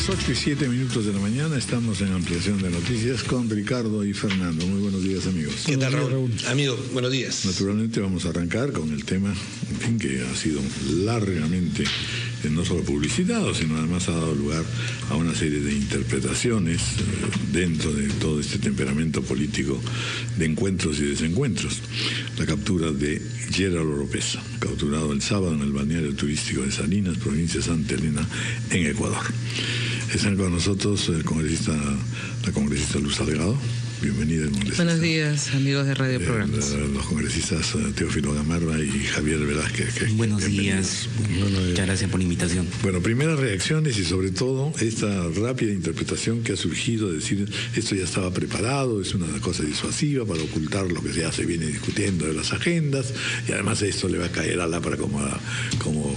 Las 8:07 de la mañana, estamos en Ampliación de Noticias con Ricardo y Fernando. Muy buenos días, amigos. ¿Qué tal, Raúl? Amigo, buenos días. Naturalmente vamos a arrancar con el tema, en fin, que ha sido largamente no solo publicitado, sino además ha dado lugar a una serie de interpretaciones dentro de todo este temperamento político de encuentros y desencuentros. La captura de Gerald Oropeza, capturado el sábado en el balneario turístico de Salinas, provincia de Santa Elena, en Ecuador. Están con nosotros la congresista Luz Salgado. Bienvenida, congresista. Buenos días, amigos de Radio Programas. Los congresistas Teófilo Gamarra y Javier Velázquez. Buenos días. Muchas gracias por la invitación. Bueno, primeras reacciones y sobre todo esta rápida interpretación que ha surgido de decir esto ya estaba preparado, es una cosa disuasiva para ocultar lo que ya se viene discutiendo de las agendas, y además esto le va a caer a Lapra como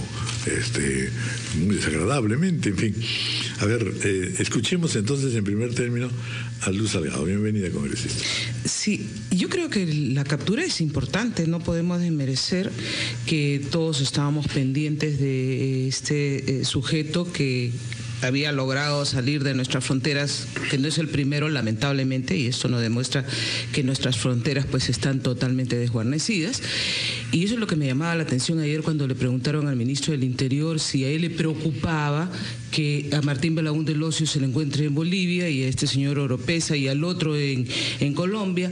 muy desagradablemente, en fin. A ver, escuchemos entonces en primer término a Luz Salgado. Bienvenida, congresista. Sí, yo creo que la captura es importante, no podemos desmerecer que todos estábamos pendientes de este sujeto que había logrado salir de nuestras fronteras, que no es el primero, lamentablemente, y esto nos demuestra que nuestras fronteras pues están totalmente desguarnecidas. Y eso es lo que me llamaba la atención ayer cuando le preguntaron al ministro del Interior si a él le preocupaba que a Martín Belaúnde Locio se le encuentre en Bolivia y a este señor Oropeza y al otro en Colombia,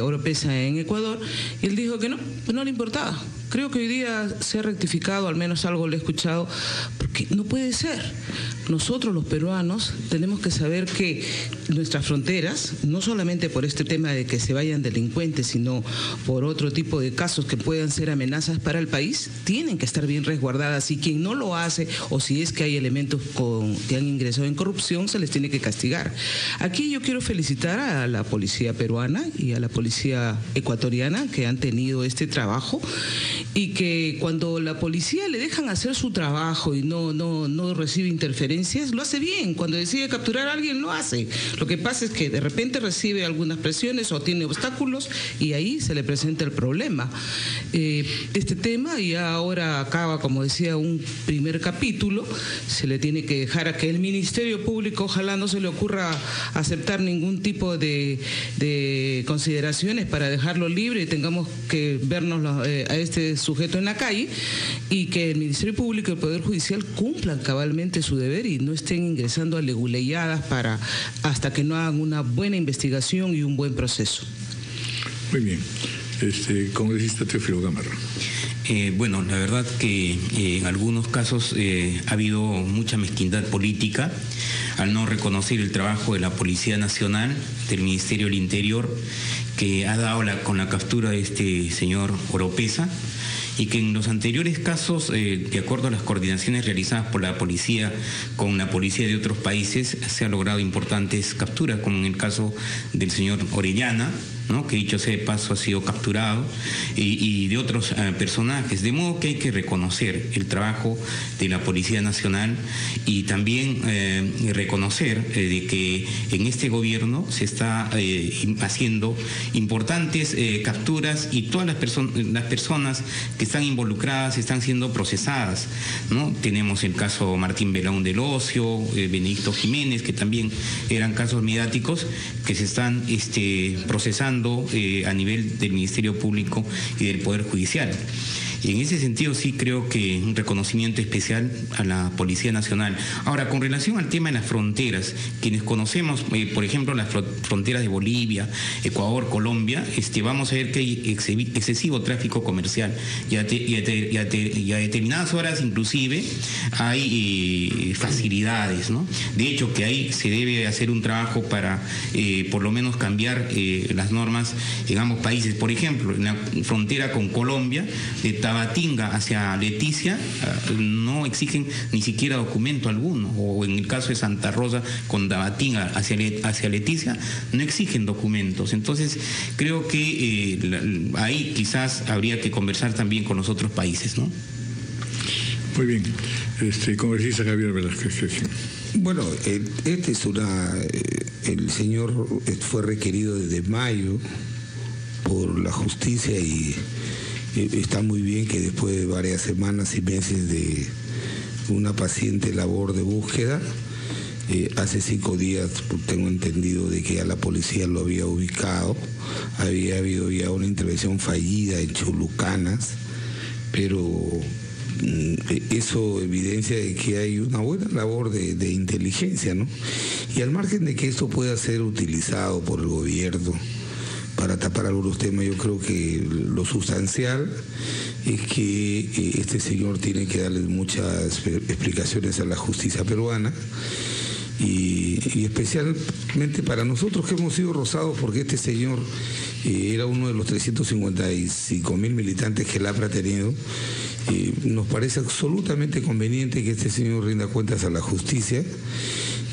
Oropeza en Ecuador, y él dijo que no le importaba. Creo que hoy día se ha rectificado, al menos algo le he escuchado, porque no puede ser. Nosotros los peruanos tenemos que saber que nuestras fronteras, no solamente por este tema de que se vayan delincuentes, sino por otro tipo de casos que puedan ser amenazas para el país, tienen que estar bien resguardadas, y quien no lo hace, o si es que hay elementos que han ingresado en corrupción, se les tiene que castigar. Aquí yo quiero felicitar a la policía peruana y a la policía ecuatoriana que han tenido este trabajo, y que cuando la policía le dejan hacer su trabajo y no recibe interferencias, lo hace bien. Cuando decide capturar a alguien, lo hace. Lo que pasa es que de repente recibe algunas presiones o tiene obstáculos, y ahí se le presenta el problema. Este tema ya ahora acaba, como decía, un primer capítulo. Se le tiene que dejar a que el Ministerio Público, ojalá no se le ocurra aceptar ningún tipo de consideraciones para dejarlo libre y tengamos que vernos a este sujeto en la calle, y que el Ministerio Público y el Poder Judicial cumplan cabalmente su deber y no estén ingresando a leguleyadas hasta que no hagan una buena investigación y un buen proceso. Muy bien. Congresista Teófilo Gamarra. Bueno, la verdad que en algunos casos ha habido mucha mezquindad política al no reconocer el trabajo de la Policía Nacional, del Ministerio del Interior, que ha dado con la captura de este señor Oropeza, y que en los anteriores casos, de acuerdo a las coordinaciones realizadas por la policía con la policía de otros países, se han logrado importantes capturas, como en el caso del señor Orellana, ¿no?, que dicho sea de paso ha sido capturado, y de otros personajes. De modo que hay que reconocer el trabajo de la Policía Nacional y también reconocer de que en este gobierno se está haciendo importantes capturas, y todas las personas que están involucradas están siendo procesadas, ¿no? Tenemos el caso Martín Belaúnde Locio, Benedicto Jiménez, que también eran casos mediáticos que se están procesando a nivel del Ministerio Público y del Poder Judicial. Y en ese sentido sí creo que un reconocimiento especial a la Policía Nacional. Ahora, con relación al tema de las fronteras, quienes conocemos, por ejemplo, las fronteras de Bolivia, Ecuador, Colombia, vamos a ver que hay excesivo tráfico comercial, y a determinadas horas inclusive hay facilidades, ¿no? De hecho, que ahí se debe hacer un trabajo para por lo menos cambiar las normas, digamos, países. Por ejemplo, en la frontera con Colombia, de Tabatinga hacia Leticia, no exigen ni siquiera documento alguno, o en el caso de Santa Rosa con Tabatinga hacia Leticia, no exigen documentos. Entonces creo que ahí quizás habría que conversar también con los otros países, ¿no? Muy bien. Congresista Javier Velázquez. Bueno, el señor fue requerido desde mayo por la justicia, y está muy bien que después de varias semanas y meses de una paciente labor de búsqueda, Hace 5 días tengo entendido de que ya la policía lo había ubicado, había habido ya una intervención fallida en Chulucanas, pero eso evidencia de que hay una buena labor de inteligencia, ¿no? Y al margen de que esto pueda ser utilizado por el gobierno para tapar algunos temas, yo creo que lo sustancial es que este señor tiene que darle muchas explicaciones a la justicia peruana y especialmente para nosotros que hemos sido rozados porque este señor era uno de los 355.000 militantes que el APRA ha tenido. Nos parece absolutamente conveniente que este señor rinda cuentas a la justicia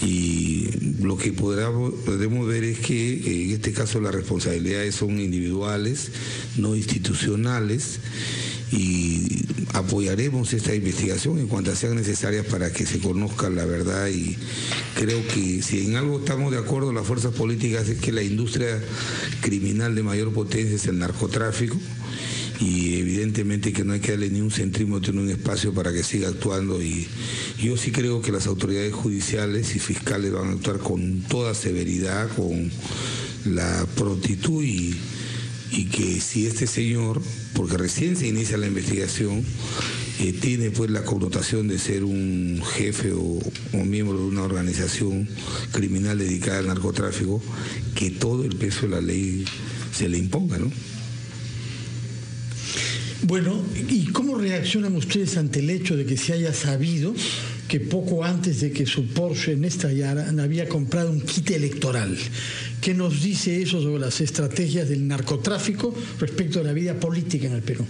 y lo que podemos ver es que en este caso las responsabilidades son individuales, no institucionales, y apoyaremos esta investigación en cuanto sean necesarias para que se conozca la verdad. Y creo que si en algo estamos de acuerdo las fuerzas políticas es que la industria criminal de mayor potencia es el narcotráfico, y evidentemente que no hay que darle ni un centímetro ni un espacio para que siga actuando, y yo sí creo que las autoridades judiciales y fiscales van a actuar con toda severidad, con la prontitud y que si este señor, porque recién se inicia la investigación, tiene pues la connotación de ser un jefe o miembro de una organización criminal dedicada al narcotráfico, que todo el peso de la ley se le imponga, ¿no? Bueno, ¿y cómo reaccionan ustedes ante el hecho de que se haya sabido que poco antes de que su Porsche Néstor había comprado un kit electoral? ¿Qué nos dice eso sobre las estrategias del narcotráfico respecto a la vida política en el Perú?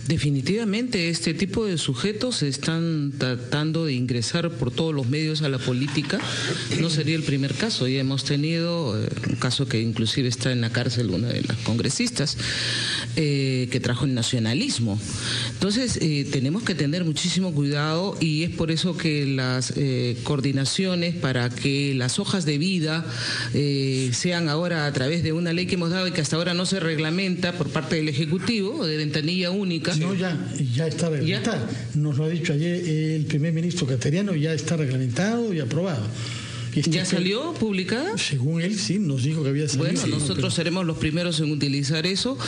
Definitivamente este tipo de sujetos están tratando de ingresar por todos los medios a la política. No sería el primer caso, ya hemos tenido un caso que inclusive está en la cárcel una de las congresistas que trajo el nacionalismo. Entonces tenemos que tener muchísimo cuidado, y es por eso que las coordinaciones para que las hojas de vida sean ahora a través de una ley que hemos dado y que hasta ahora no se reglamenta por parte del Ejecutivo, de ventanilla única. No, ya está reglamentado. Nos lo ha dicho ayer el primer ministro Cateriano, ya está reglamentado y aprobado. ¿Ya salió publicada? Según él, sí, nos dijo que había salido. Bueno, nosotros seremos los primeros en utilizar eso,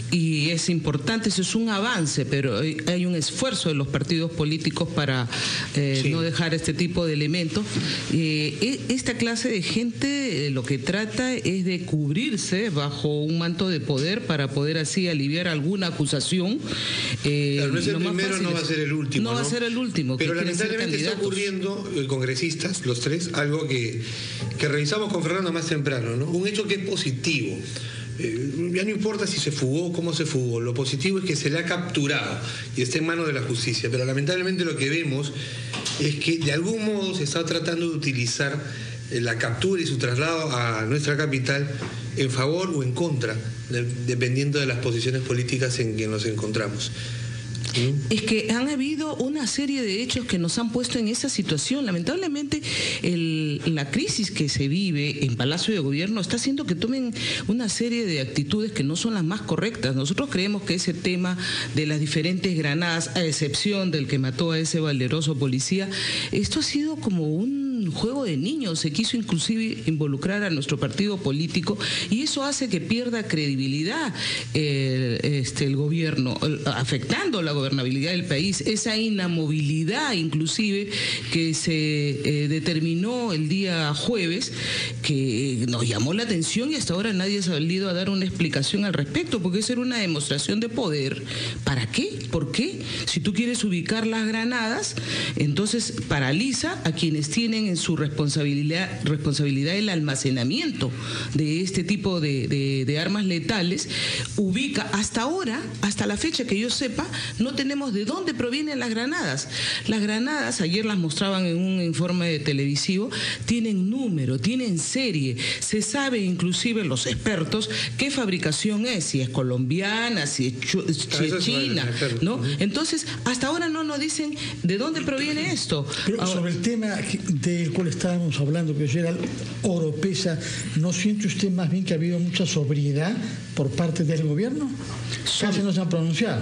y es importante, eso es un avance, pero hay un esfuerzo de los partidos políticos para no dejar este tipo de elementos. Esta clase de gente lo que trata es de cubrirse bajo un manto de poder para poder así aliviar alguna acusación. Claro, no es el primero, no va a ser el último. No va a ser el último. Pero lamentablemente está ocurriendo, congresistas, los tres, algo que revisamos con Fernando más temprano, ¿no? Un hecho que es positivo. Ya no importa si se fugó, cómo se fugó, lo positivo es que se le ha capturado y está en manos de la justicia, pero lamentablemente lo que vemos es que de algún modo se está tratando de utilizar la captura y su traslado a nuestra capital en favor o en contra, dependiendo de las posiciones políticas en que nos encontramos. Es que han habido una serie de hechos que nos han puesto en esa situación. Lamentablemente, la crisis que se vive en Palacio de Gobierno está haciendo que tomen una serie de actitudes que no son las más correctas. Nosotros creemos que ese tema de las diferentes granadas, a excepción del que mató a ese valeroso policía, esto ha sido como un juego de niños. Se quiso inclusive involucrar a nuestro partido político, y eso hace que pierda credibilidad el gobierno, afectando la gobernabilidad del país. Esa inamovilidad inclusive que se determinó el día jueves, que nos llamó la atención, y hasta ahora nadie ha salido a dar una explicación al respecto, porque eso era una demostración de poder. ¿Para qué? ¿Por qué? Si tú quieres ubicar las granadas, entonces paraliza a quienes tienen en su responsabilidad el almacenamiento de este tipo de armas letales. Ubica, hasta ahora, hasta la fecha que yo sepa, no tenemos de dónde provienen las granadas. Las granadas, ayer las mostraban en un informe televisivo, tienen número, tienen serie, se sabe inclusive los expertos qué fabricación es, si es colombiana, si es china, ¿no? Entonces, hasta ahora no nos dicen de dónde proviene esto. Pero ahora, sobre el tema del cual estábamos hablando, que era el Oropesa, ¿no siente usted más bien que ha habido mucha sobriedad por parte del gobierno? Casi no se han pronunciado.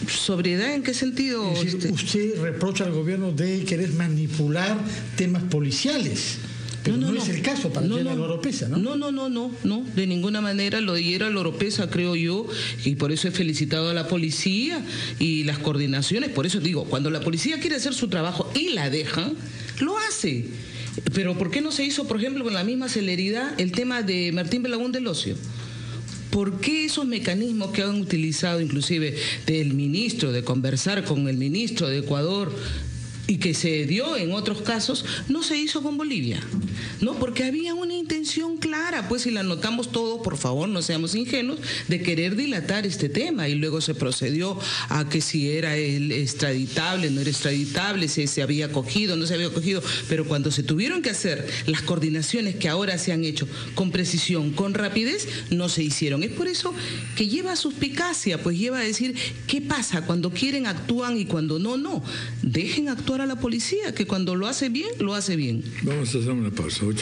¿Sobriedad en qué sentido? Es decir, usted reprocha al gobierno de querer manipular temas policiales. Pero no es el caso para General Oropesa, ¿no? No, de ninguna manera. Lo de General Oropesa, creo yo, y por eso he felicitado a la policía y las coordinaciones. Por eso digo, cuando la policía quiere hacer su trabajo y la dejan, lo hace. Pero ¿por qué no se hizo, por ejemplo, con la misma celeridad el tema de Martín Belagún del Ocio? ¿Por qué esos mecanismos que han utilizado inclusive del ministro, de conversar con el ministro de Ecuador, y que se dio en otros casos, no se hizo con Bolivia? ¿No? Porque había una intención clara, pues, y la notamos todos, por favor, no seamos ingenuos, de querer dilatar este tema, y luego se procedió a que si era el extraditable, no era extraditable, si se había acogido, no se había acogido, pero cuando se tuvieron que hacer las coordinaciones que ahora se han hecho con precisión, con rapidez, no se hicieron. Es por eso que lleva suspicacia, pues lleva a decir, ¿qué pasa? Cuando quieren actúan y cuando no. Dejen actuar a la policía, que cuando lo hace bien, lo hace bien. Vamos a hacer una pausa, 8:18.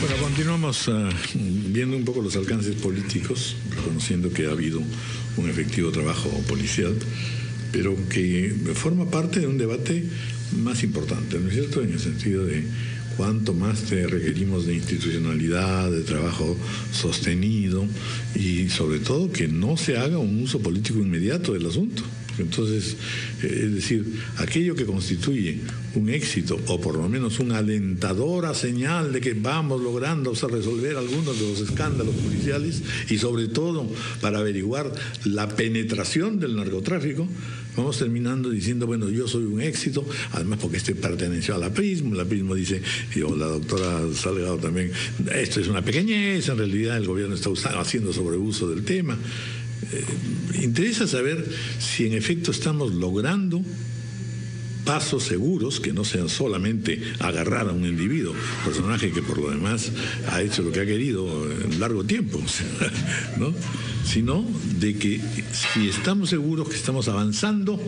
Bueno, continuamos viendo un poco los alcances políticos, reconociendo que ha habido un efectivo trabajo policial, pero que forma parte de un debate más importante, ¿no es cierto?, en el sentido de cuánto más te requerimos de institucionalidad, de trabajo sostenido y sobre todo que no se haga un uso político inmediato del asunto. Entonces, es decir, aquello que constituye un éxito o por lo menos una alentadora señal de que vamos logrando resolver algunos de los escándalos policiales y sobre todo para averiguar la penetración del narcotráfico, vamos terminando diciendo, bueno, yo soy un éxito, además porque este perteneció a la PRISM dice, y la doctora Salgado también, esto es una pequeñez, en realidad el gobierno está haciendo sobreuso del tema. Interesa saber si en efecto estamos logrando pasos seguros que no sean solamente agarrar a un individuo, personaje que por lo demás ha hecho lo que ha querido en largo tiempo, ¿no? Sino de que si estamos seguros que estamos avanzando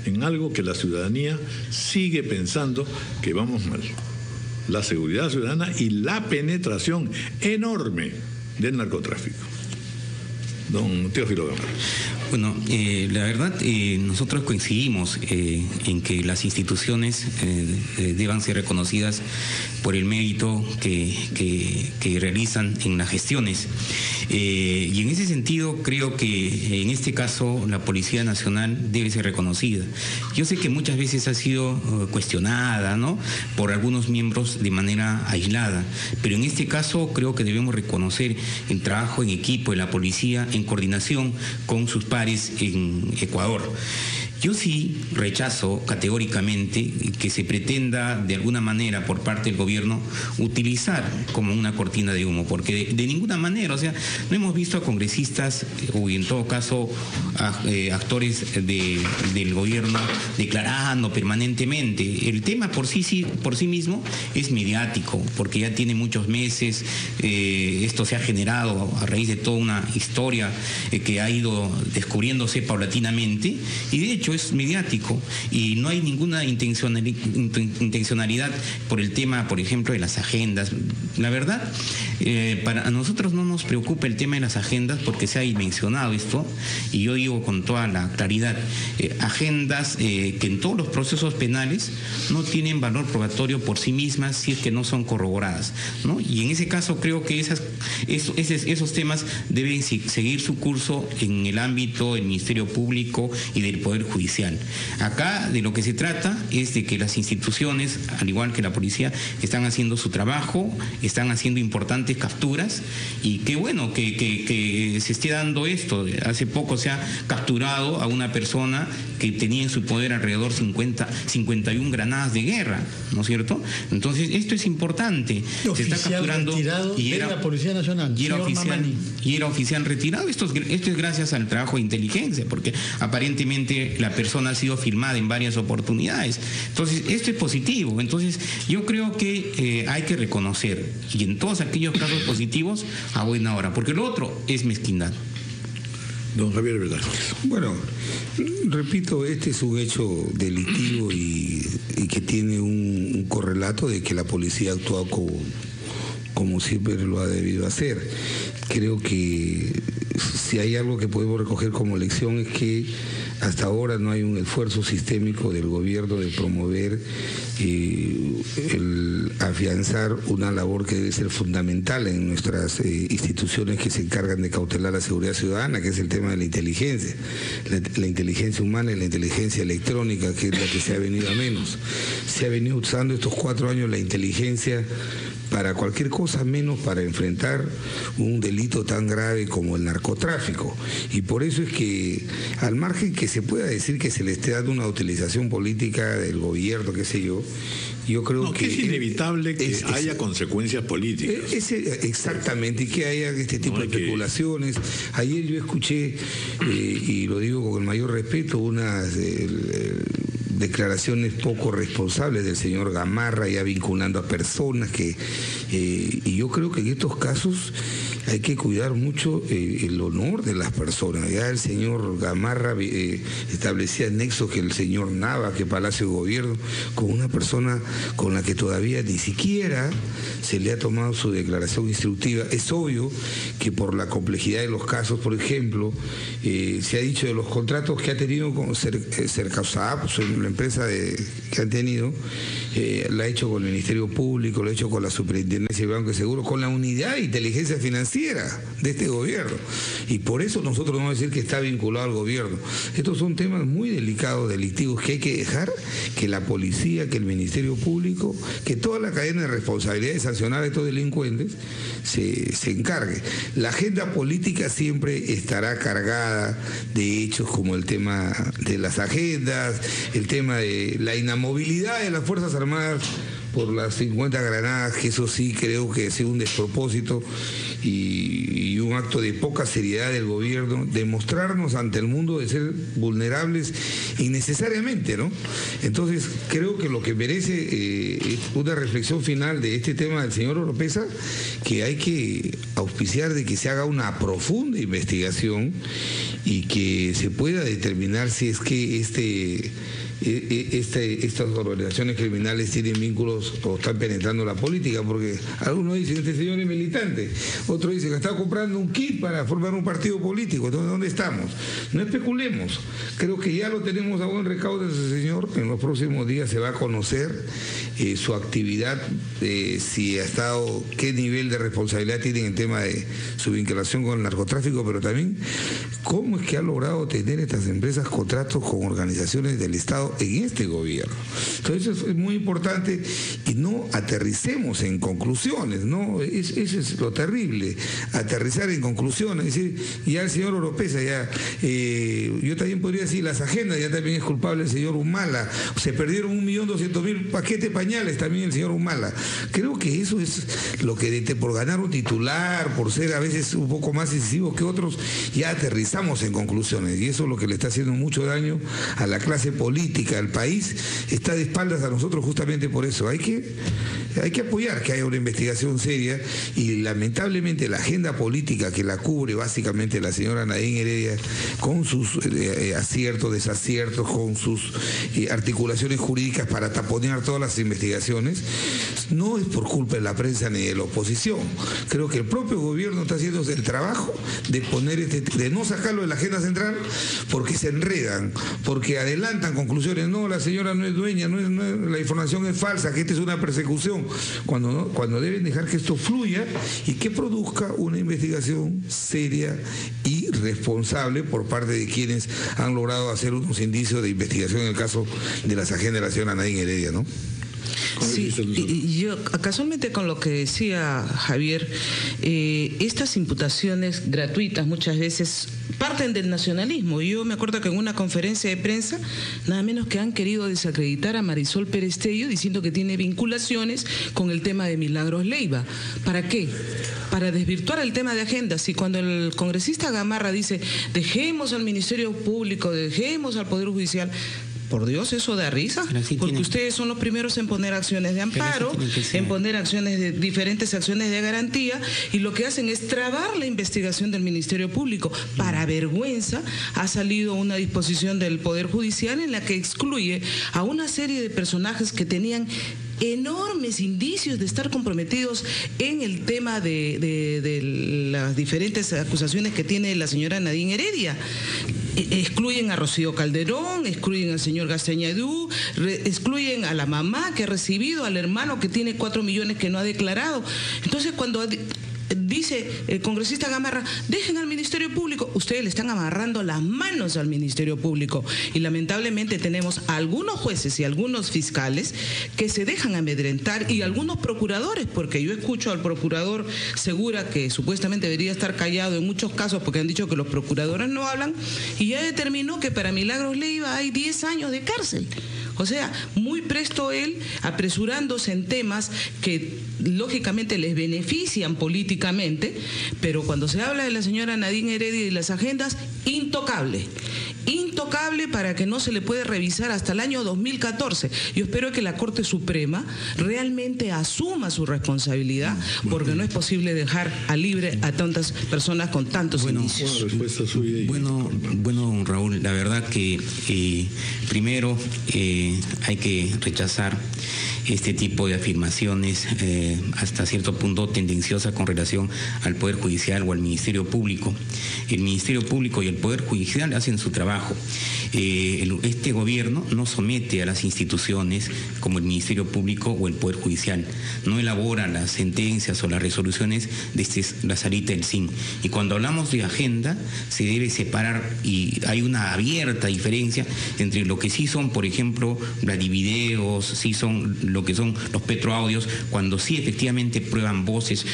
en algo que la ciudadanía sigue pensando que vamos mal. La seguridad ciudadana y la penetración enorme del narcotráfico. Don Teófilo Gamarra. Bueno, la verdad, nosotros coincidimos en que las instituciones deban ser reconocidas por el mérito que realizan en las gestiones. Y en ese sentido creo que en este caso la Policía Nacional debe ser reconocida. Yo sé que muchas veces ha sido cuestionada, ¿no?, por algunos miembros de manera aislada, pero en este caso creo que debemos reconocer el trabajo en equipo de la policía en coordinación con sus pares en Ecuador. Yo sí rechazo categóricamente que se pretenda de alguna manera por parte del gobierno utilizar como una cortina de humo, porque de ninguna manera, o sea, no hemos visto a congresistas o en todo caso actores del gobierno declarando permanentemente. El tema por sí mismo es mediático, porque ya tiene muchos meses, esto se ha generado a raíz de toda una historia que ha ido descubriéndose paulatinamente y de hecho es mediático y no hay ninguna intencionalidad por el tema, por ejemplo, de las agendas. La verdad, para nosotros no nos preocupa el tema de las agendas porque se ha mencionado esto y yo digo con toda la claridad, agendas que en todos los procesos penales no tienen valor probatorio por sí mismas si es que no son corroboradas, ¿no? Y en ese caso creo que esos temas deben seguir su curso en el ámbito del Ministerio Público y del Poder Judicial. Acá de lo que se trata es de que las instituciones, al igual que la policía, están haciendo su trabajo, están haciendo importantes capturas y qué bueno que se esté dando esto. Hace poco se ha capturado a una persona que tenía en su poder alrededor 51 granadas de guerra, ¿no es cierto? Entonces esto es importante. Se está capturando y era la Policía Nacional, y era oficial retirado. Esto es gracias al trabajo de inteligencia, porque aparentemente la persona ha sido filmada en varias oportunidades. Entonces, esto es positivo. Entonces, yo creo que hay que reconocer, y en todos aquellos casos positivos, a buena hora, porque lo otro es mezquindad. Don Javier Velasco. Bueno, repito, este es un hecho delictivo y que tiene un correlato de que la policía ha actuado como siempre lo ha debido hacer. Creo que si hay algo que podemos recoger como lección es que hasta ahora no hay un esfuerzo sistémico del gobierno de promover el afianzar una labor que debe ser fundamental en nuestras instituciones que se encargan de cautelar la seguridad ciudadana, que es el tema de la inteligencia, la inteligencia humana y la inteligencia electrónica, que es la que se ha venido a menos. Se ha venido usando estos 4 años la inteligencia para cualquier cosa menos para enfrentar un delito tan grave como el narcotráfico. Y por eso es que, al margen que se pueda decir que se le esté dando una utilización política del gobierno, qué sé yo creo que es inevitable que haya consecuencias políticas. Exactamente, y que haya este tipo de especulaciones. Ayer yo escuché, y lo digo con el mayor respeto, unas declaraciones poco responsables del señor Gamarra, ya vinculando a personas y yo creo que en estos casos hay que cuidar mucho el honor de las personas. Ya el señor Gamarra establecía nexos que el señor Nava, que Palacio de Gobierno, con una persona con la que todavía ni siquiera se le ha tomado su declaración instructiva. Es obvio que por la complejidad de los casos, por ejemplo, se ha dicho de los contratos que ha tenido con Cercausap, la empresa que han tenido, la ha hecho con el Ministerio Público, lo ha hecho con la Superintendencia de Banco de Seguros, con la Unidad de Inteligencia Financiera de este gobierno. Y por eso nosotros no vamos a decir que está vinculado al gobierno. Estos son temas muy delicados, delictivos, que hay que dejar que la policía, que el Ministerio Público, que toda la cadena de responsabilidad de sancionar a estos delincuentes se encargue. La agenda política siempre estará cargada de hechos como el tema de las agendas, el tema de la inamovilidad de las Fuerzas Armadas por las 50 granadas, que eso sí creo que ha sido un despropósito y un acto de poca seriedad del gobierno, demostrarnos ante el mundo de ser vulnerables innecesariamente, ¿no? Entonces creo que lo que merece es una reflexión final de este tema del señor Oropesa, que hay que auspiciar de que se haga una profunda investigación y que se pueda determinar si es que estas organizaciones criminales tienen vínculos o están penetrando la política, porque algunos dicen este señor es militante, otros dicen que está comprando un kit para formar un partido político. Entonces, ¿dónde estamos? No especulemos. Creo que ya lo tenemos a buen recaudo de ese señor. En los próximos días se va a conocer su actividad, si ha estado, qué nivel de responsabilidad tiene en el tema de su vinculación con el narcotráfico, pero también cómo es que ha logrado tener estas empresas contratos con organizaciones del Estado en este gobierno. Entonces eso es muy importante y no aterricemos en conclusiones, ¿no? Eso es lo terrible, aterrizar en conclusiones, es decir, ya el señor Oropesa, yo también podría decir las agendas, ya también es culpable el señor Humala, se perdieron 1.200.000 paquetes pañales también el señor Humala. Creo que eso es lo que por ganar un titular, por ser a veces un poco más incisivo que otros, ya aterrizamos en conclusiones, y eso es lo que le está haciendo mucho daño a la clase política. El país está de espaldas a nosotros justamente por eso. Hay que apoyar que haya una investigación seria, y lamentablemente la agenda política que la cubre básicamente la señora Nadine Heredia, con sus aciertos, desaciertos, con sus articulaciones jurídicas para taponear todas las investigaciones, no es por culpa de la prensa ni de la oposición. Creo que el propio gobierno está haciendo el trabajo de poner de no sacarlo de la agenda central, porque se enredan, porque adelantan conclusiones. No, la señora no es dueña, la información es falsa, que esta es una persecución, cuando deben dejar que esto fluya y que produzca una investigación seria y responsable por parte de quienes han logrado hacer unos indicios de investigación en el caso de las agendas de la señora Nadine Heredia, ¿no? Sí, y yo casualmente con lo que decía Javier, estas imputaciones gratuitas muchas veces parten del nacionalismo. Yo me acuerdo que en una conferencia de prensa, nada menos que han querido desacreditar a Marisol Pérez Tello diciendo que tiene vinculaciones con el tema de Milagros Leiva. ¿Para qué? Para desvirtuar el tema de agendas. Y cuando el congresista Gamarra dice, dejemos al Ministerio Público, dejemos al Poder Judicial, por Dios, eso da risa, porque ustedes son los primeros en poner acciones de amparo, en poner diferentes acciones de garantía, y lo que hacen es trabar la investigación del Ministerio Público. Para vergüenza, ha salido una disposición del Poder Judicial en la que excluye a una serie de personajes que tenían enormes indicios de estar comprometidos en el tema de las diferentes acusaciones que tiene la señora Nadine Heredia. excluyen a Rocío Calderón, excluyen al señor Gastañadú, excluyen a la mamá que ha recibido, al hermano que tiene 4 millones que no ha declarado. Entonces, cuando dice el congresista Gamarra, dejen al Ministerio Público, ustedes le están amarrando las manos al Ministerio Público, y lamentablemente tenemos algunos jueces y algunos fiscales que se dejan amedrentar, y algunos procuradores, porque yo escucho al procurador Segura, que supuestamente debería estar callado en muchos casos porque han dicho que los procuradores no hablan, y ya determinó que para Milagros Leiva hay 10 años de cárcel. O sea, muy presto él, apresurándose en temas que lógicamente les benefician políticamente, pero cuando se habla de la señora Nadine Heredia y las agendas, intocable para que no se le puede revisar hasta el año 2014. Yo espero que la Corte Suprema realmente asuma su responsabilidad, porque no es posible dejar a libre a tantas personas con tantos indicios. Bueno, Raúl, la verdad que primero hay que rechazar este tipo de afirmaciones hasta cierto punto tendenciosas con relación al Poder Judicial o al Ministerio Público. El Ministerio Público y el Poder Judicial hacen su trabajo. Este gobierno no somete a las instituciones como el Ministerio Público o el Poder Judicial, no elabora las sentencias o las resoluciones desde la salita del CIN. Y cuando hablamos de agenda, se debe separar, y hay una abierta diferencia entre lo que sí son, por ejemplo, Vladivideos, sí son lo que son los petroaudios, cuando sí efectivamente prueban voces,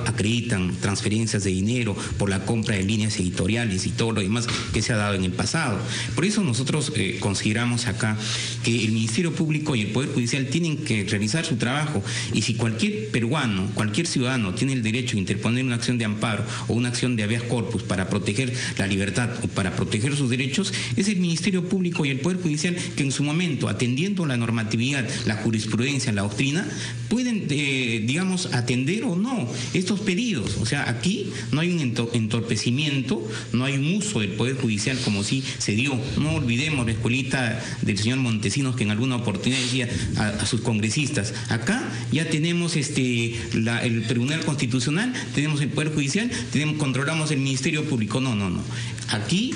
acreditan transferencias de dinero por la compra de líneas editoriales y todo lo demás que se ha dado en el pasado. Por eso nosotros consideramos acá que el Ministerio Público y el Poder Judicial tienen que realizar su trabajo, y si cualquier peruano, cualquier ciudadano tiene el derecho de interponer una acción de amparo o una acción de habeas corpus para proteger la libertad o para proteger sus derechos, es el Ministerio Público y el Poder Judicial que en su momento, atendiendo la normatividad, la jurisprudencia, la doctrina, pueden, digamos, atender o no estos pedidos. O sea, aquí no hay un entorpecimiento, no hay un uso del Poder Judicial como si se dio. No olvidemos la escuelita del señor Montesinos, que en alguna oportunidad decía a sus congresistas, acá ya tenemos el Tribunal Constitucional, tenemos el Poder Judicial, controlamos el Ministerio Público. No. Aquí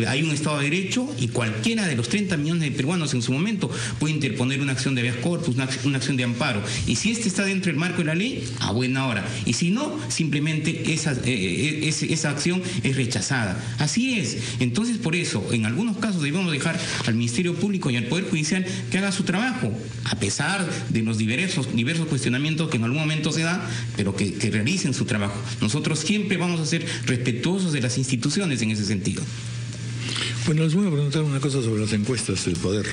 hay un Estado de Derecho, y cualquiera de los 30 millones de peruanos en su momento puede interponer una acción de habeas corpus, una acción de amparo. Y si está dentro del marco de la ley, a buena hora. Y si no, simplemente esa acción es rechazada. Así es. Entonces, por eso, en algunos casos debemos dejar al Ministerio Público y al Poder Judicial que haga su trabajo, a pesar de los diversos cuestionamientos que en algún momento se da, pero que realicen su trabajo. Nosotros siempre vamos a ser respetuosos de las instituciones en ese sentido. Bueno, les voy a preguntar una cosa sobre las encuestas del poder.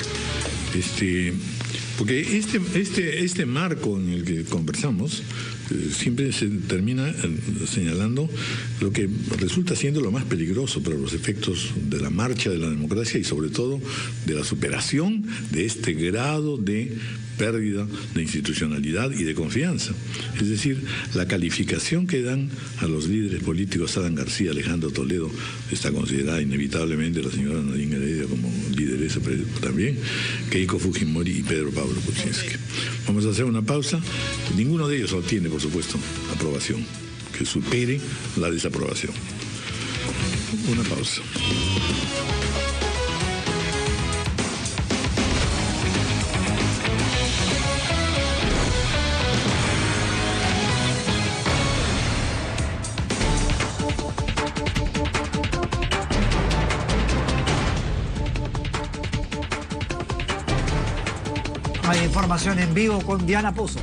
Porque este marco en el que conversamos siempre se termina señalando lo que resulta siendo lo más peligroso para los efectos de la marcha de la democracia, y sobre todo de la superación de este grado de pérdida de institucionalidad y de confianza. Es decir, la calificación que dan a los líderes políticos, Adán García, Alejandro Toledo, está considerada inevitablemente la señora Nadine Heredia como lideresa, pero también Keiko Fujimori y Pedro Pablo Kuczynski. Vamos a hacer una pausa. Ninguno de ellos obtiene, por supuesto, aprobación que supere la desaprobación. Una pausa. Hay información en vivo con Diana Pozo.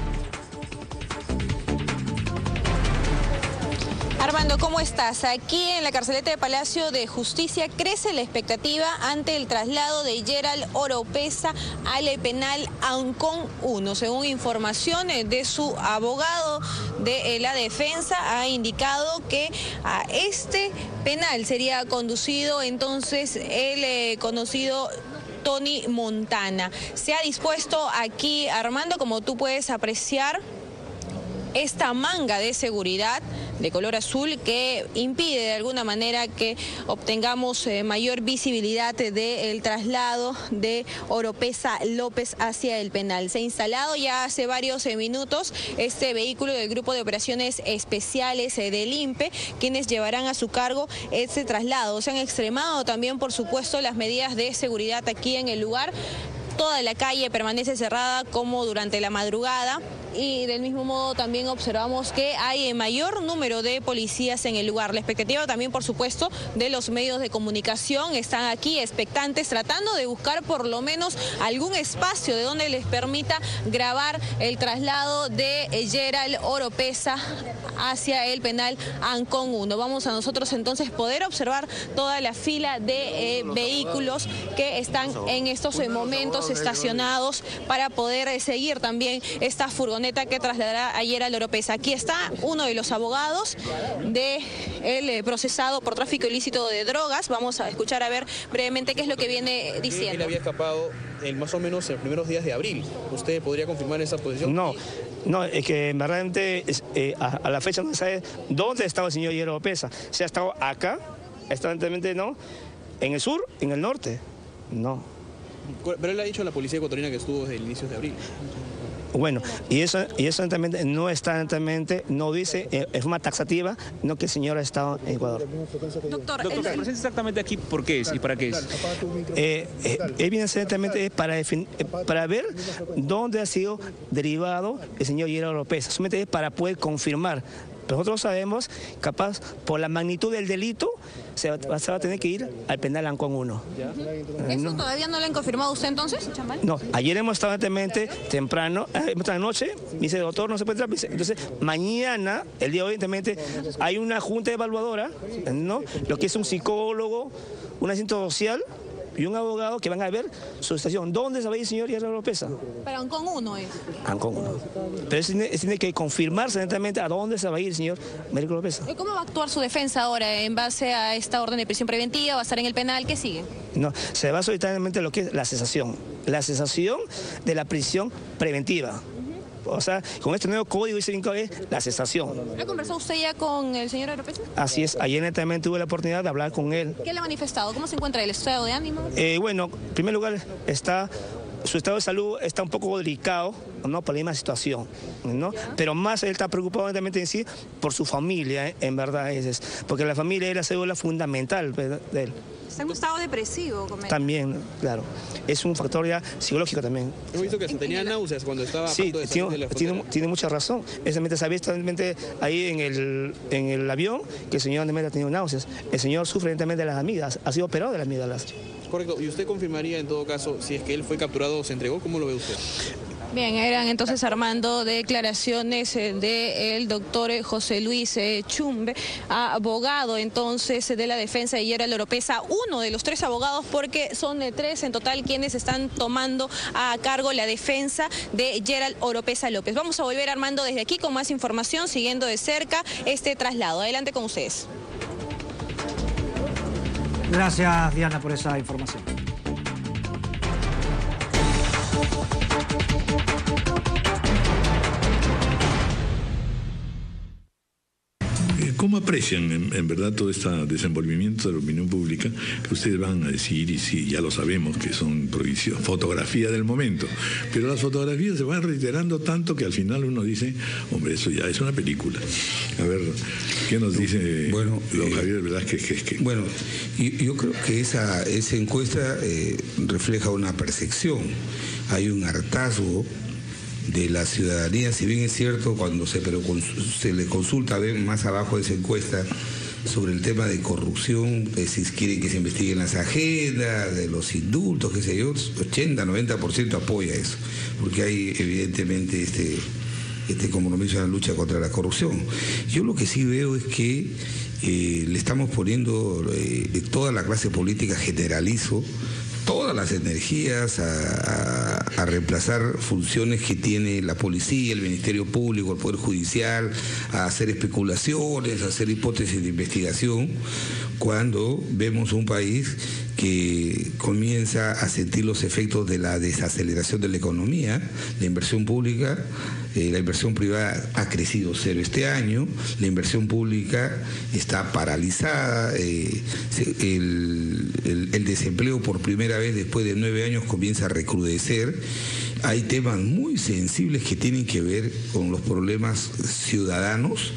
Armando, ¿cómo estás? Aquí en la carceleta de Palacio de Justicia crece la expectativa ante el traslado de Gerald Oropeza al penal Ancón 1. Según información de su abogado de la defensa, ha indicado que a este penal sería conducido entonces el conocido Tony Montana. Se ha dispuesto aquí, Armando, como tú puedes apreciar, esta manga de seguridad de color azul que impide de alguna manera que obtengamos mayor visibilidad del traslado de Oropeza López hacia el penal. Se ha instalado ya hace varios minutos este vehículo del Grupo de Operaciones Especiales del INPE, quienes llevarán a su cargo este traslado. Se han extremado también, por supuesto, las medidas de seguridad aquí en el lugar. Toda la calle permanece cerrada como durante la madrugada y del mismo modo también observamos que hay mayor número de policías en el lugar. La expectativa también, por supuesto, de los medios de comunicación están aquí expectantes, tratando de buscar por lo menos algún espacio de donde les permita grabar el traslado de Gerald Oropeza hacia el penal Ancón 1. Vamos a nosotros entonces poder observar toda la fila de vehículos que están en estos momentos estacionados para poder seguir también esta furgoneta que trasladará a Gerald Oropeza. Aquí está uno de los abogados del procesado por tráfico ilícito de drogas. Vamos a escuchar a ver brevemente qué es lo que viene diciendo. Él había escapado más o menos en los primeros días de abril. ¿Usted podría confirmar esa posición? No, es que realmente a la fecha no se sabe dónde estaba el señor Gerald Oropeza. Si ha estado acá, evidentemente no, en el sur, en el norte, no. Pero él ha dicho a la policía ecuatoriana que estuvo desde el inicio de abril. Bueno, y eso no está, no dice en forma taxativa, no que el señor ha estado en Ecuador. Doctor, ¿se presenta exactamente aquí por qué es y para qué es? Evidentemente para ver dónde ha sido derivado el señor Gerald Oropeza, solamente es para poder confirmar. Pero nosotros sabemos, capaz, por la magnitud del delito, se va a tener que ir al penal Ancón 1. ¿Eso todavía no lo han confirmado usted entonces, Chambal? No, ayer hemos estado temprano, esta noche, me dice, doctor, no se puede entrar. Entonces, mañana, el día de hoy, hay una junta evaluadora, ¿no? Lo que es un psicólogo, un asistente social y un abogado que van a ver su estación. ¿Dónde se va a ir el señor Gerald Oropeza? Pero Ancón 1 es. Ancón 1. Pero tiene que confirmarse exactamente a dónde se va a ir el señor Gerald Oropeza. ¿Y cómo va a actuar su defensa ahora en base a esta orden de prisión preventiva? ¿Va a estar en el penal? ¿Qué sigue? No, se va solamente lo que es la cesación de la prisión preventiva. O sea, con este nuevo código es la cesación. ¿Ha conversado usted ya con el señor Oropeza? Así es, ayer también tuve la oportunidad de hablar con él. ¿Qué le ha manifestado? ¿Cómo se encuentra el estado de ánimo? Bueno, en primer lugar, su estado de salud está un poco delicado, ¿no? Por la misma situación, ¿no? Pero más él está preocupado en sí por su familia, en verdad, porque la familia es la célula fundamental de él. Está en un estado depresivo, comenta. También, claro. Es un factor ya psicológico también. Hemos visto que tenía náuseas cuando estaba a punto de salir de la frontera. Tiene mucha razón. Se ha visto ahí en el avión que el señor ha tenido náuseas. El señor sufre de las amígdalas, ha sido operado de las amígdalas. Correcto. ¿Y usted confirmaría en todo caso si es que él fue capturado o se entregó? ¿Cómo lo ve usted? Bien, eran entonces, Armando, declaraciones del doctor José Luis Chumbe, abogado entonces de la defensa de Gerald Oropeza, uno de los tres abogados, porque son 3 en total quienes están tomando a cargo la defensa de Gerald Oropeza López. Vamos a volver, Armando, desde aquí con más información, siguiendo de cerca este traslado. Adelante con ustedes. Gracias, Diana, por esa información. ¿Cómo aprecian en verdad todo este desenvolvimiento de la opinión pública que ustedes van a decir, y sí, ya lo sabemos, que son fotografía del momento, pero las fotografías se van reiterando tanto que al final uno dice, hombre, eso ya es una película? A ver, ¿qué nos dice Javier Velázquez? Bueno, yo creo que esa encuesta refleja una percepción. Hay un hartazgo de la ciudadanía, si bien es cierto, cuando se le consulta más abajo de esa encuesta sobre el tema de corrupción, si quieren que se investiguen las agendas, de los indultos, qué sé yo, 80-90% apoya eso, porque hay evidentemente este compromiso en la lucha contra la corrupción. Yo lo que sí veo es que le estamos poniendo toda la clase política, generalizo, todas las energías a reemplazar funciones que tiene la policía, el Ministerio Público, el Poder Judicial, a hacer especulaciones, a hacer hipótesis de investigación, cuando vemos un país que comienza a sentir los efectos de la desaceleración de la economía, la inversión pública, la inversión privada ha crecido cero este año, la inversión pública está paralizada, el desempleo por primera vez después de 9 años comienza a recrudecer. Hay temas muy sensibles que tienen que ver con los problemas ciudadanos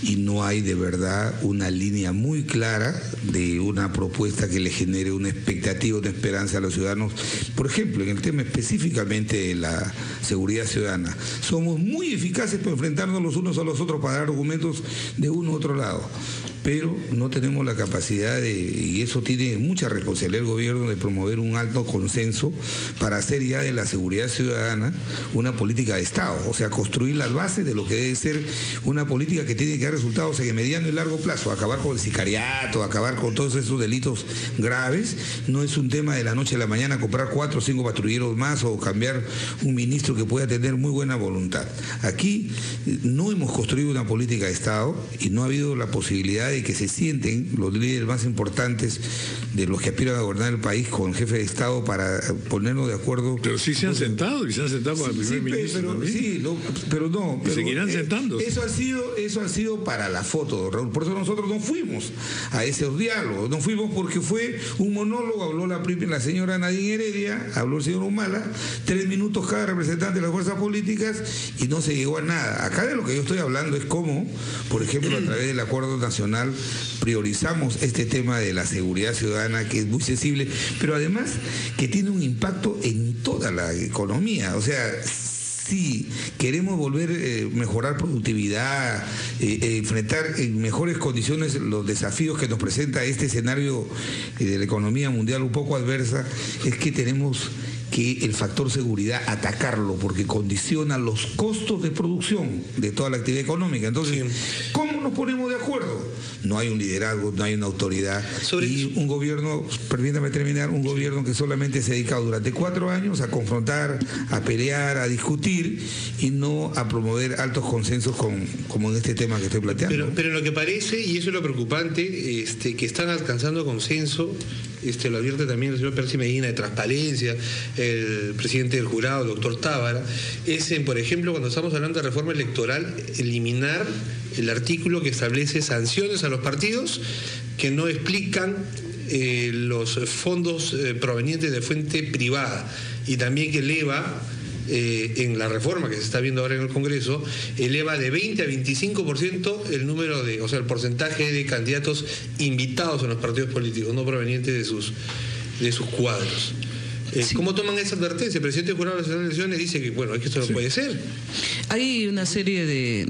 y no hay de verdad una línea muy clara de una propuesta que le genere una expectativa, una esperanza a los ciudadanos. Por ejemplo, en el tema específicamente de la seguridad ciudadana, somos muy eficaces para enfrentarnos los unos a los otros para dar argumentos de uno u otro lado, pero no tenemos la capacidad y eso tiene mucha responsabilidad el gobierno, de promover un alto consenso para hacer ya de la seguridad ciudadana una política de Estado, o sea, construir las bases de lo que debe ser una política que tiene que dar resultados en el mediano y largo plazo, acabar con el sicariato, acabar con todos esos delitos graves. No es un tema de la noche a la mañana comprar 4 o 5 patrulleros más o cambiar un ministro que pueda tener muy buena voluntad. Aquí no hemos construido una política de Estado y no ha habido la posibilidad de que se sienten los líderes más importantes de los que aspiran a gobernar el país con el jefe de Estado para ponernos de acuerdo. Pero sí se han sentado, y se han sentado con el primer ministro. Pero seguirán sentando. Eso ha sido para la foto, Raúl. Por eso nosotros no fuimos a esos diálogos. No fuimos porque fue un monólogo, habló la señora Nadine Heredia, habló el señor Humala, 3 minutos cada representante de las fuerzas políticas y no se llegó a nada. Acá de lo que yo estoy hablando es cómo, por ejemplo, a través del Acuerdo Nacional priorizamos este tema de la seguridad ciudadana, que es muy sensible, pero además que tiene un impacto en toda la economía. O sea, si queremos mejorar productividad, enfrentar en mejores condiciones los desafíos que nos presenta este escenario de la economía mundial un poco adversa, es que tenemos que el factor seguridad atacarlo, porque condiciona los costos de producción de toda la actividad económica. Entonces, ¿cómo nos ponemos de acuerdo? No hay un liderazgo, no hay una autoridad. Y un gobierno, permítame terminar, un gobierno que solamente se ha dedicado durante 4 años a confrontar, a pelear, a discutir y no a promover altos consensos como en este tema que estoy planteando. Pero lo que parece, y eso es lo preocupante, que están alcanzando consenso, lo advierte también el señor Percy Medina de Transparencia, el presidente del jurado, el doctor Tábara, es por ejemplo, cuando estamos hablando de reforma electoral, eliminar el artículo que establece sanciones a los partidos que no explican los fondos provenientes de fuente privada, y también que eleva en la reforma que se está viendo ahora en el Congreso, eleva de 20 a 25% el número el porcentaje de candidatos invitados en los partidos políticos, no provenientes de sus cuadros. ¿Cómo toman esa advertencia? El presidente del Jurado Nacional de Elecciones dice que, es que esto no puede ser. Hay una serie de,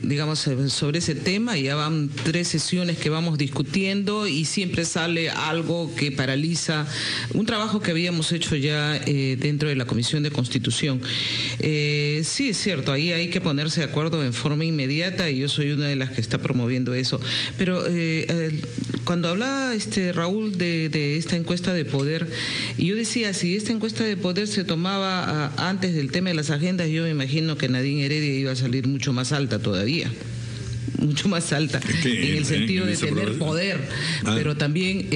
sobre ese tema, ya van 3 sesiones que vamos discutiendo y siempre sale algo que paraliza un trabajo que habíamos hecho ya dentro de la Comisión de Constitución. Sí, es cierto, ahí hay que ponerse de acuerdo en forma inmediata y yo soy una de las que está promoviendo eso. Pero cuando hablaba Raúl de esta encuesta de poder, y yo decía, si esta encuesta de poder se tomaba antes del tema de las agendas, yo me imagino que Nadine Heredia iba a salir mucho más alta todavía. Mucho más alta en el sentido de tener poder, pero también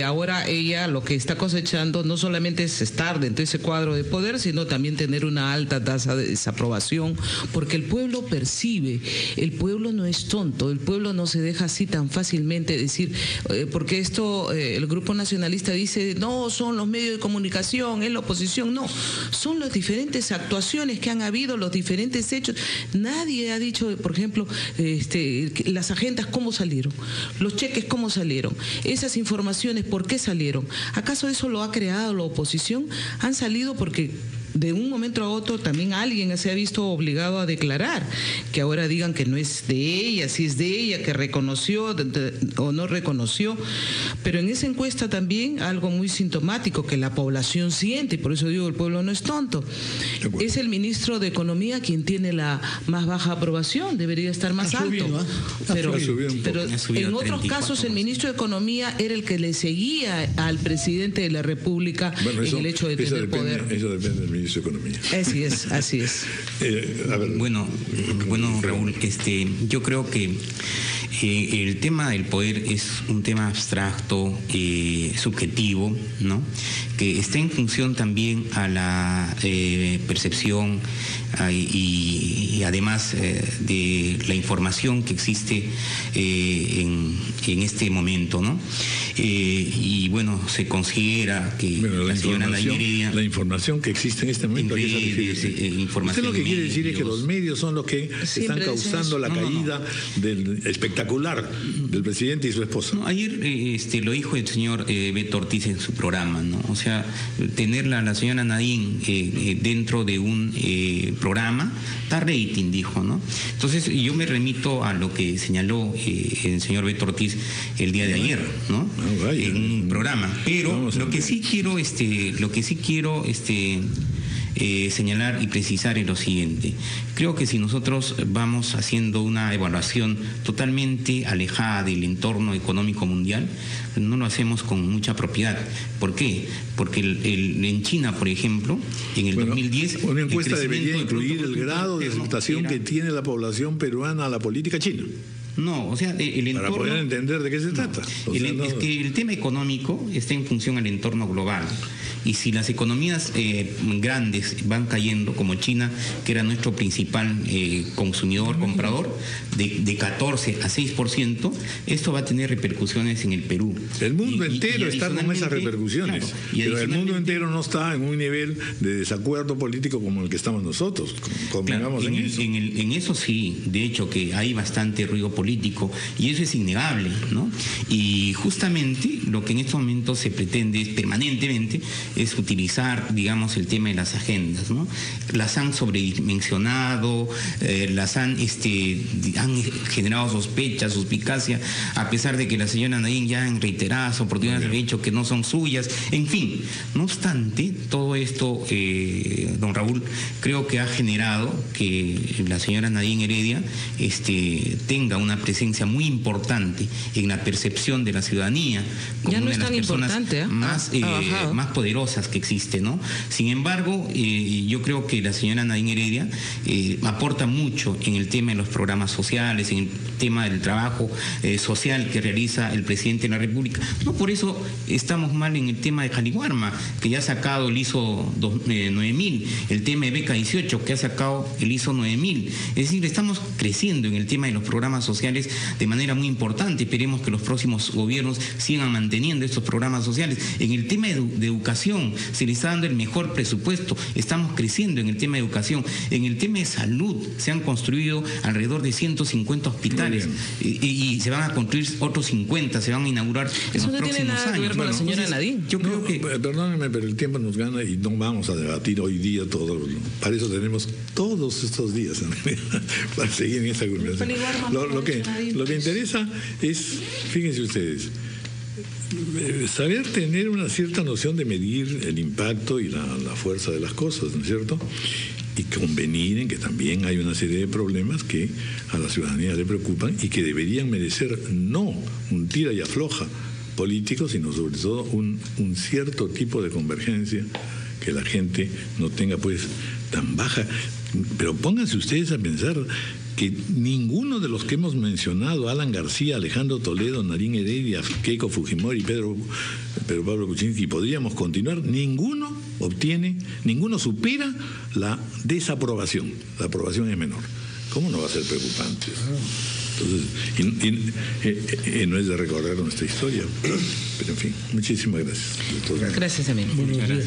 ahora ella lo que está cosechando no solamente es estar dentro de ese cuadro de poder, sino también tener una alta tasa de desaprobación, porque el pueblo percibe, el pueblo no es tonto, el pueblo no se deja así tan fácilmente decir, porque el grupo nacionalista dice, no, son los medios de comunicación, es la oposición, no, son las diferentes actuaciones que han habido, los diferentes hechos. Nadie ha dicho, por ejemplo, las agendas cómo salieron, los cheques cómo salieron, esas informaciones por qué salieron. ¿Acaso eso lo ha creado la oposición? Han salido porque de un momento a otro también alguien se ha visto obligado a declarar, que ahora digan que no es de ella, si es de ella, que reconoció o no reconoció. Pero en esa encuesta también algo muy sintomático que la población siente, y por eso digo el pueblo no es tonto, es el ministro de Economía quien tiene la más baja aprobación, debería estar más alto. Pero en otros casos el ministro de Economía era el que le seguía al presidente de la República en el hecho de tener poder. Eso depende del ministro de Economía. Así es. Bueno, Raúl, yo creo que el tema del poder es un tema abstracto, subjetivo, ¿no? Que está en función también a la percepción y además de la información que existe en este momento, ¿no? Y bueno, se considera que la señora Nadine Heredia... La información que existe en este momento... Usted lo que quiere decir es que los medios son los que están causando la caída del espectacular del presidente y su esposa. No, ayer lo dijo el señor Beto Ortiz en su programa, ¿no? O sea, tenerla a la señora Nadine dentro de un programa da rating, dijo, ¿no? Entonces yo me remito a lo que señaló el señor Beto Ortiz el día de ayer, ¿no? En un programa. Pero lo que sí quiero señalar y precisar es lo siguiente. Creo que si nosotros vamos haciendo una evaluación totalmente alejada del entorno económico mundial, no lo hacemos con mucha propiedad. ¿Por qué? Porque en China, por ejemplo, en el 2010... Una encuesta debería incluir el grado de aceptación que tiene la población peruana a la política china. No, o sea, el entorno... Para poder entender de qué se trata. Es que el tema económico está en función al entorno global. Y si las economías grandes van cayendo, como China, que era nuestro principal consumidor, comprador, de 14 a 6%, esto va a tener repercusiones en el Perú. El mundo entero está con esas repercusiones. Claro, pero el mundo entero no está en un nivel de desacuerdo político como el que estamos nosotros. Claro, en eso sí, de hecho que hay bastante ruido político y eso es innegable, ¿no? Y justamente lo que en estos momentos se pretende permanentemente es utilizar, digamos, el tema de las agendas, ¿no? Las han sobredimensionado, las han generado sospechas, suspicacia, a pesar de que la señora Nadine ya en reiteradas oportunidades ha dicho que no son suyas, en fin. No obstante, todo esto, don Raúl, creo que ha generado que la señora Nadine Heredia tenga una presencia muy importante en la percepción de la ciudadanía como una de las personas más poderosas que existe, ¿no? Sin embargo, yo creo que la señora Nadine Heredia aporta mucho en el tema de los programas sociales, en el tema del trabajo social que realiza el presidente de la República. No por eso estamos mal en el tema de Jaliwarma, que ya ha sacado el ISO 9000, el tema de Beca 18, que ha sacado el ISO 9000. Es decir, estamos creciendo en el tema de los programas sociales de manera muy importante. Esperemos que los próximos gobiernos sigan manteniendo estos programas sociales. En el tema de educación, se le está dando el mejor presupuesto, estamos creciendo en el tema de educación. En el tema de salud se han construido alrededor de 150 hospitales y se van a construir otros 50, se van a inaugurar en los próximos años. Eso no tiene nada que ver con la señora Nadine. Yo creo que... Perdónenme, pero el tiempo nos gana y no vamos a debatir hoy día todo. Para eso tenemos todos estos días para seguir en esta conversación. Lo que interesa es, fíjense ustedes, saber tener una cierta noción de medir el impacto y la fuerza de las cosas, ¿no es cierto? Y convenir en que también hay una serie de problemas que a la ciudadanía le preocupan y que deberían merecer no un tira y afloja político, sino sobre todo un cierto tipo de convergencia, que la gente no tenga pues tan baja. Pero pónganse ustedes a pensar que ninguno de los que hemos mencionado, Alan García, Alejandro Toledo, Nadine Heredia, Keiko Fujimori, Pedro Pablo Kuczynski, podríamos continuar, ninguno supera la desaprobación. La aprobación es menor. ¿Cómo no va a ser preocupante? Entonces, no es de recorrer nuestra historia, pero en fin, muchísimas gracias. Gracias a mí. Buenos días.